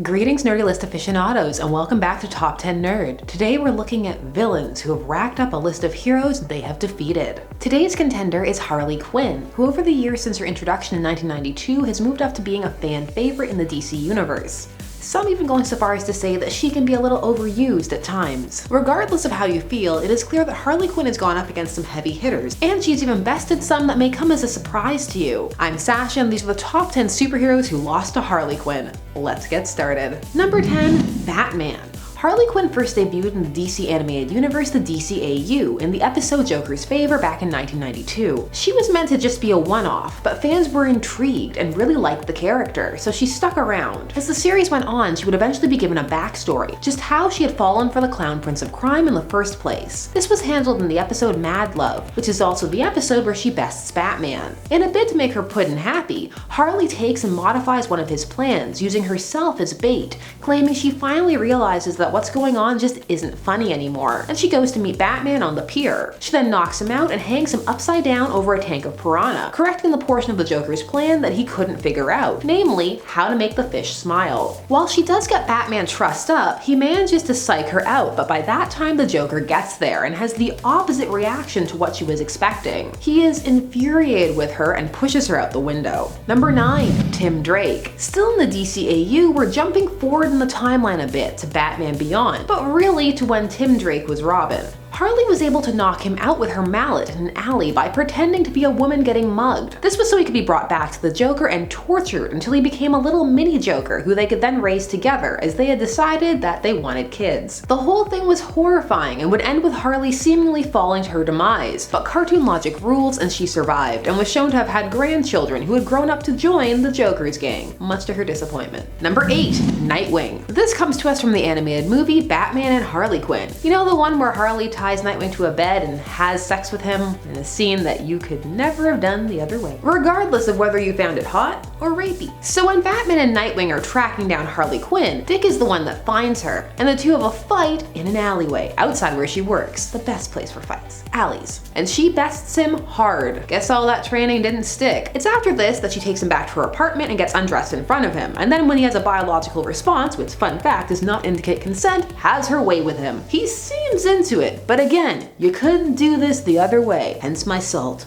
Greetings nerdy list aficionados and welcome back to Top 10 Nerd. Today we're looking at villains who have racked up a list of heroes they have defeated. Today's contender is Harley Quinn, who over the years since her introduction in 1992 has moved up to being a fan favorite in the DC universe. Some even going so far as to say that she can be a little overused at times. Regardless of how you feel, it is clear that Harley Quinn has gone up against some heavy hitters, and she's even bested some that may come as a surprise to you. I'm Sasha, and these are the top 10 superheroes who lost to Harley Quinn. Let's get started. Number 10, Batman. Harley Quinn first debuted in the DC animated universe, the DCAU, in the episode Joker's Favor back in 1992. She was meant to just be a one-off, but fans were intrigued and really liked the character, so she stuck around. As the series went on, she would eventually be given a backstory, just how she had fallen for the Clown Prince of Crime in the first place. This was handled in the episode Mad Love, which is also the episode where she bests Batman. In a bid to make her Puddin' happy, Harley takes and modifies one of his plans, using herself as bait, claiming she finally realizes that what's going on just isn't funny anymore, and she goes to meet Batman on the pier. She then knocks him out and hangs him upside down over a tank of piranha, correcting the portion of the Joker's plan that he couldn't figure out, namely, how to make the fish smile. While she does get Batman trussed up, he manages to psych her out, but by that time the Joker gets there and has the opposite reaction to what she was expecting. He is infuriated with her and pushes her out the window. Number 9, Tim Drake. Still in the DCAU, we're jumping forward in the timeline a bit to Batman Beyond, but really to when Tim Drake was Robin. Harley was able to knock him out with her mallet in an alley by pretending to be a woman getting mugged. This was so he could be brought back to the Joker and tortured until he became a little mini Joker who they could then raise together, as they had decided that they wanted kids. The whole thing was horrifying and would end with Harley seemingly falling to her demise, but cartoon logic rules and she survived and was shown to have had grandchildren who had grown up to join the Joker's gang, much to her disappointment. Number 8, Nightwing. This comes to us from the animated movie Batman and Harley Quinn. You know, the one where Harley ties Nightwing to a bed and has sex with him in a scene that you could never have done the other way, regardless of whether you found it hot or rapey. So when Batman and Nightwing are tracking down Harley Quinn, Dick is the one that finds her, and the two have a fight in an alleyway outside where she works, the best place for fights, alleys. And she bests him hard. Guess all that training didn't stick. It's after this that she takes him back to her apartment and gets undressed in front of him, and then when he has a biological response, which fun fact does not indicate consent, has her way with him. He seems into it, but again, you couldn't do this the other way, hence my salt.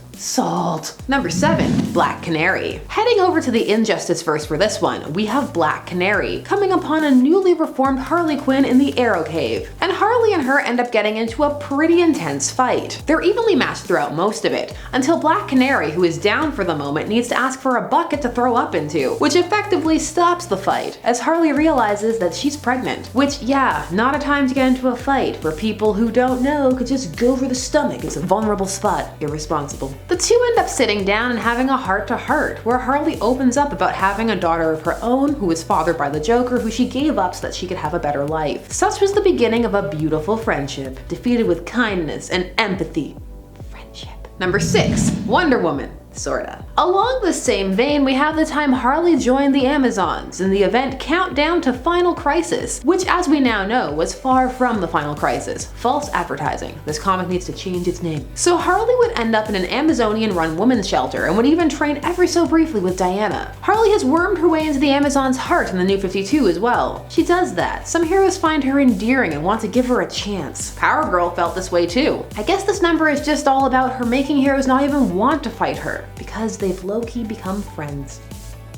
Number 7, Black Canary. Heading over to the Injustice verse for this one, we have Black Canary coming upon a newly reformed Harley Quinn in the Arrow Cave, and Harley and her end up getting into a pretty intense fight. They're evenly matched throughout most of it, until Black Canary, who is down for the moment, needs to ask for a bucket to throw up into, which effectively stops the fight, as Harley realizes that she's pregnant. Which, yeah, not a time to get into a fight, where people who don't know could just go for the stomach. It's a vulnerable spot. Irresponsible. The two end up sitting down and having a heart-to-heart, where Harley opens up about having a daughter of her own who was fathered by the Joker, who she gave up so that she could have a better life. Such was the beginning of a beautiful friendship, defeated with kindness and empathy. Friendship. Number 6, Wonder Woman. Sorta. Along the same vein, we have the time Harley joined the Amazons in the event Countdown to Final Crisis, which as we now know was far from the Final Crisis. False advertising. This comic needs to change its name. So Harley would end up in an Amazonian-run women's shelter and would even train ever so briefly with Diana. Harley has wormed her way into the Amazons' heart in the New 52 as well. She does that. Some heroes find her endearing and want to give her a chance. Power Girl felt this way too. I guess this number is just all about her making heroes not even want to fight her, because they've low-key become friends.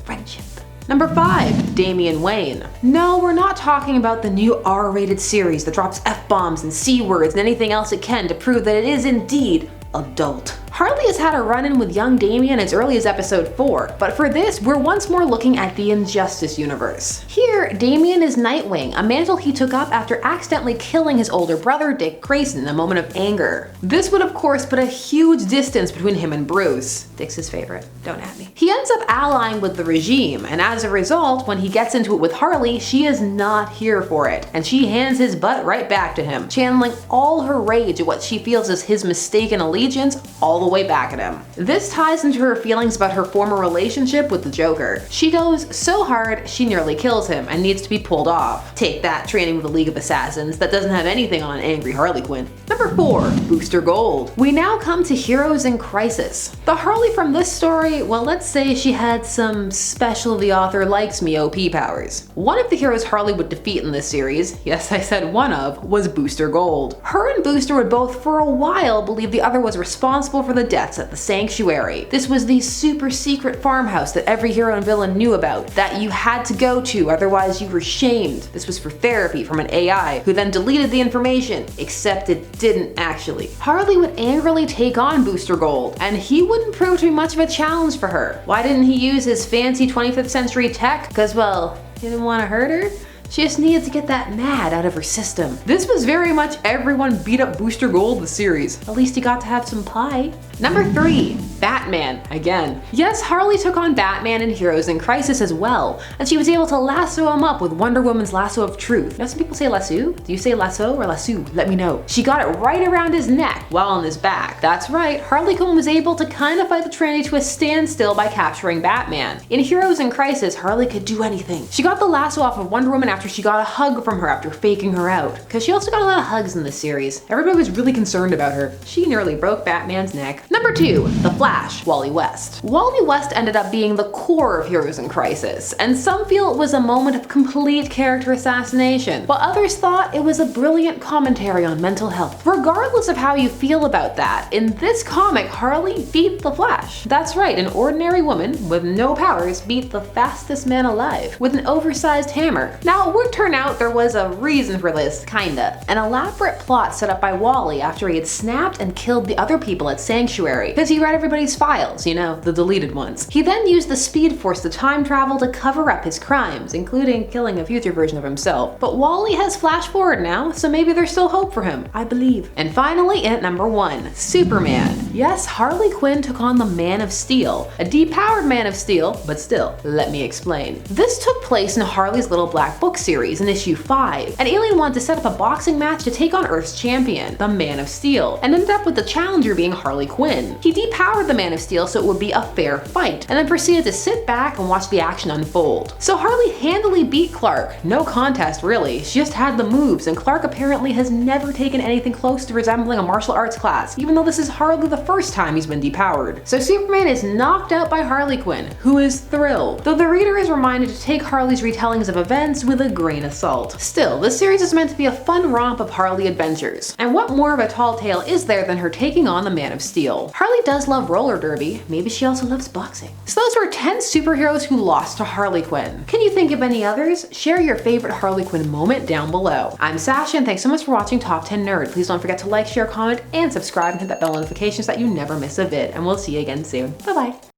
Friendship. Number 5, Damian Wayne. No, we're not talking about the new R-rated series that drops F-bombs and C-words and anything else it can to prove that it is indeed adult. Harley has had a run-in with young Damian as early as episode 4, but for this, we're once more looking at the Injustice universe. Here, Damian is Nightwing, a mantle he took up after accidentally killing his older brother, Dick Grayson, in a moment of anger. This would of course put a huge distance between him and Bruce. Dick's his favorite, don't at me. He ends up allying with the regime, and as a result, when he gets into it with Harley, she is not here for it, and she hands his butt right back to him, channeling all her rage at what she feels is his mistaken allegiance all the way back at him. This ties into her feelings about her former relationship with the Joker. She goes so hard, she nearly kills him and needs to be pulled off. Take that, training with the League of Assassins that doesn't have anything on an angry Harley Quinn. Number 4, Booster Gold. We now come to Heroes in Crisis. The Harley from this story, well, let's say she had some special the author likes me OP powers. One of the heroes Harley would defeat in this series, yes I said one of, was Booster Gold. Her and Booster would both for a while believe the other was responsible for the deaths at the Sanctuary. This was the super secret farmhouse that every hero and villain knew about, that you had to go to, otherwise you were shamed. This was for therapy from an AI, who then deleted the information, except it didn't actually. Harley would angrily take on Booster Gold, and he wouldn't prove to be much of a challenge for her. Why didn't he use his fancy 25th century tech? Because, well, he didn't want to hurt her? She just needed to get that mad out of her system. This was very much everyone beat up Booster Gold the series. At least he got to have some pie. Number 3, Batman again. Yes, Harley took on Batman in Heroes in Crisis as well, and she was able to lasso him up with Wonder Woman's lasso of truth. Now some people say lasso. Do you say lasso or lasso? Let me know. She got it right around his neck while on his back. That's right, Harley Quinn was able to kind of fight the Trinity to a standstill by capturing Batman. In Heroes in Crisis, Harley could do anything. She got the lasso off of Wonder Woman after she got a hug from her after faking her out. Cause she also got a lot of hugs in this series. Everybody was really concerned about her. She nearly broke Batman's neck. Number 2, The Flash, Wally West. Wally West ended up being the core of Heroes in Crisis, and some feel it was a moment of complete character assassination, while others thought it was a brilliant commentary on mental health. Regardless of how you feel about that, in this comic, Harley beat the Flash. That's right, an ordinary woman with no powers beat the fastest man alive with an oversized hammer. Now, it would turn out there was a reason for this, kinda. An elaborate plot set up by Wally after he had snapped and killed the other people at Sanctuary, because he read everybody's files, you know, the deleted ones. He then used the Speed Force to time travel to cover up his crimes, including killing a future version of himself. But Wally has flash forward now, so maybe there's still hope for him, I believe. And finally, at number 1, Superman. Yes, Harley Quinn took on the Man of Steel, a depowered Man of Steel, but still, let me explain. This took place in Harley's Little Black Book series in issue 5. An alien wanted to set up a boxing match to take on Earth's champion, the Man of Steel, and ended up with the challenger being Harley Quinn. He depowered the Man of Steel so it would be a fair fight, and then proceeded to sit back and watch the action unfold. So Harley handily beat Clark. No contest really, she just had the moves, and Clark apparently has never taken anything close to resembling a martial arts class, even though this is hardly the first time he's been depowered. So Superman is knocked out by Harley Quinn, who is thrilled, though the reader is reminded to take Harley's retellings of events with a grain of salt. Still, this series is meant to be a fun romp of Harley adventures, and what more of a tall tale is there than her taking on the Man of Steel? Harley does love roller derby, maybe she also loves boxing. So those were 10 superheroes who lost to Harley Quinn. Can you think of any others? Share your favorite Harley Quinn moment down below. I'm Sasha, and thanks so much for watching Top 10 Nerd. Please don't forget to like, share, comment, and subscribe, and hit that bell notification so that you never miss a vid, and we'll see you again soon. Bye bye.